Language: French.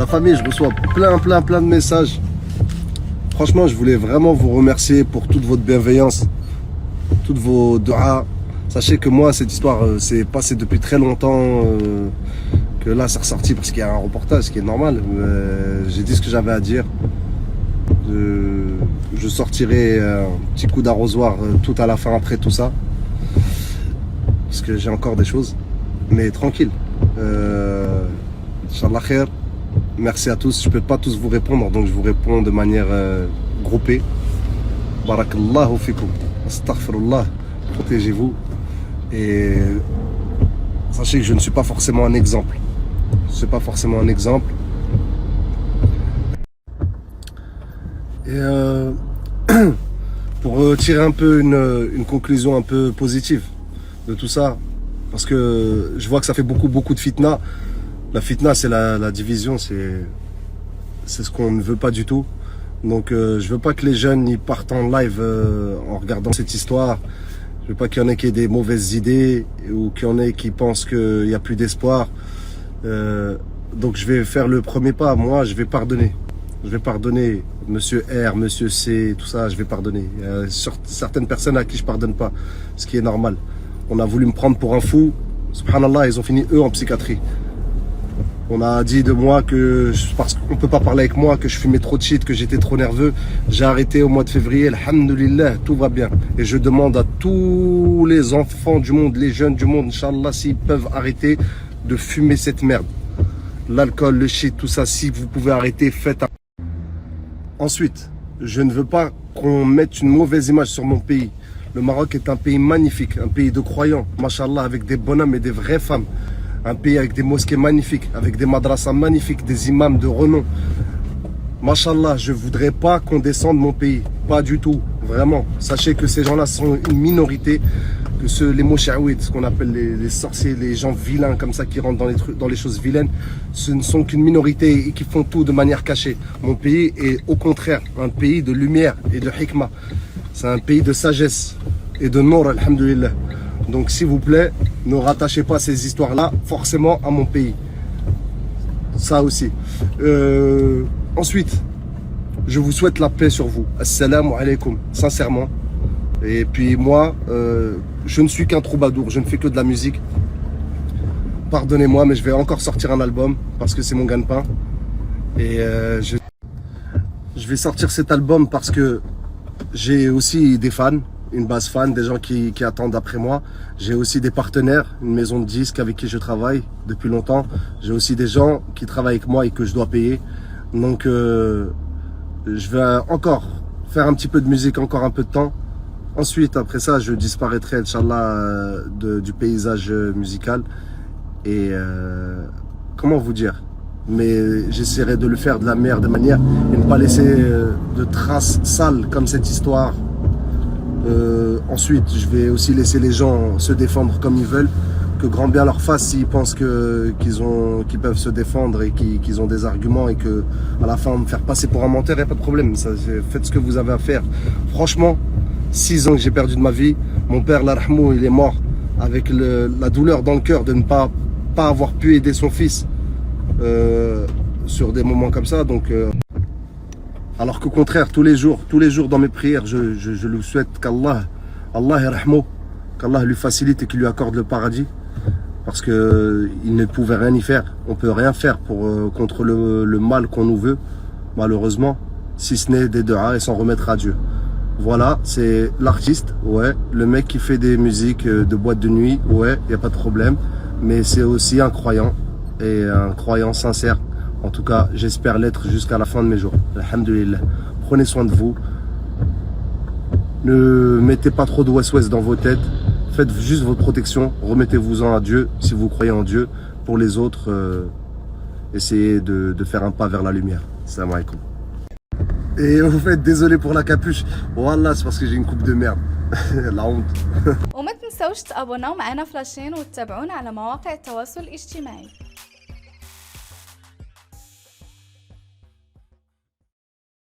La famille, je reçois plein de messages. Franchement, je voulais vraiment vous remercier pour toute votre bienveillance, toutes vos du'as. Sachez que moi, cette histoire, c'est passé depuis très longtemps. Que là, c'est ressorti parce qu'il y a un reportage, ce qui est normal. J'ai dit ce que j'avais à dire. Je sortirai un petit coup d'arrosoir tout à la fin après tout ça. Parce que j'ai encore des choses. Mais tranquille. Inch'Allah khair. Merci à tous. Je ne peux pas tous vous répondre, donc je vous réponds de manière groupée. Barakallahu fikum. Astaghfirullah. Protégez-vous. Et sachez que je ne suis pas forcément un exemple. Je ne suis pas forcément un exemple. Et pour tirer un peu une conclusion un peu positive de tout ça, parce que je vois que ça fait beaucoup de fitna. La fitna, c'est la division, c'est ce qu'on ne veut pas du tout. Donc je veux pas que les jeunes ils partent en live en regardant cette histoire. Je veux pas qu'il y en ait qui aient des mauvaises idées ou qu'il y en ait qui pensent qu'il n'y a plus d'espoir. Donc je vais faire le premier pas. Moi, je vais pardonner. Je vais pardonner Monsieur R, Monsieur C, tout ça, je vais pardonner. Il y a certaines personnes à qui je pardonne pas, ce qui est normal. On a voulu me prendre pour un fou. Subhanallah, ils ont fini eux en psychiatrie. On a dit de moi que, parce qu'on ne peut pas parler avec moi, que je fumais trop de shit, que j'étais trop nerveux. J'ai arrêté au mois de février, alhamdulillah, tout va bien. Et je demande à tous les enfants du monde, les jeunes du monde, Inch'Allah, s'ils peuvent arrêter de fumer cette merde. L'alcool, le shit, tout ça, si vous pouvez arrêter, faites. Ensuite, je ne veux pas qu'on mette une mauvaise image sur mon pays. Le Maroc est un pays magnifique, un pays de croyants, machallah, avec des bonhommes et des vraies femmes. Un pays avec des mosquées magnifiques, avec des madrasas magnifiques, des imams de renom. Machallah, je ne voudrais pas qu'on descende mon pays. Pas du tout, vraiment. Sachez que ces gens-là sont une minorité, que les moshaouid, ce qu'on appelle les sorciers, les gens vilains comme ça qui rentrent dans les choses vilaines, ce ne sont qu'une minorité et qui font tout de manière cachée. Mon pays est au contraire un pays de lumière et de hikmah. C'est un pays de sagesse et de nour, alhamdulillah. Donc s'il vous plaît, ne rattachez pas ces histoires-là forcément à mon pays. Ça aussi. Ensuite, je vous souhaite la paix sur vous. Assalamu alaikum, sincèrement. Et puis moi, je ne suis qu'un troubadour, je ne fais que de la musique. Pardonnez-moi, mais je vais encore sortir un album parce que c'est mon gagne-pain. Et je vais sortir cet album parce que j'ai aussi des fans, une base fan, des gens qui attendent après moi. J'ai aussi des partenaires, une maison de disques avec qui je travaille depuis longtemps. J'ai aussi des gens qui travaillent avec moi et que je dois payer. Donc je vais encore faire un petit peu de musique, encore un peu de temps. Ensuite, après ça, je disparaîtrai, Inch'Allah, du paysage musical. Et comment vous dire? Mais j'essaierai de le faire de la meilleure des manières et ne pas laisser de traces sales comme cette histoire. Ensuite, je vais aussi laisser les gens se défendre comme ils veulent. Que grand bien leur fasse s'ils pensent qu'ils peuvent se défendre et qu'ils ont des arguments et que à la fin me faire passer pour un menteur, il n'y a pas de problème. Ça, faites ce que vous avez à faire. Franchement, 6 ans que j'ai perdu de ma vie. Mon père, l'arhamou, il est mort avec la douleur dans le cœur de ne pas avoir pu aider son fils sur des moments comme ça. Donc, alors qu'au contraire, tous les jours dans mes prières, je lui souhaite qu'Allah yarhamou, qu'Allah lui facilite et qu'il lui accorde le paradis. Parce qu'il ne pouvait rien y faire. On ne peut rien faire contre le mal qu'on nous veut, malheureusement, si ce n'est des du'as et s'en remettre à Dieu. Voilà, c'est l'artiste, ouais. Le mec qui fait des musiques de boîte de nuit, ouais, il n'y a pas de problème. Mais c'est aussi un croyant, et un croyant sincère. En tout cas, j'espère l'être jusqu'à la fin de mes jours. Alhamdulillah. Prenez soin de vous. Ne mettez pas trop de ouest-ouest dans vos têtes. Faites juste votre protection. Remettez-vous-en à Dieu, si vous croyez en Dieu. Pour les autres, essayez de faire un pas vers la lumière. Salam alaikum. Et vous faites désolé pour la capuche. Wallah, c'est parce que j'ai une coupe de merde. La honte. وما تنسوش تابوناو معنا فلاشين وتتابعونا على مواقع التواصل الاجتماعي.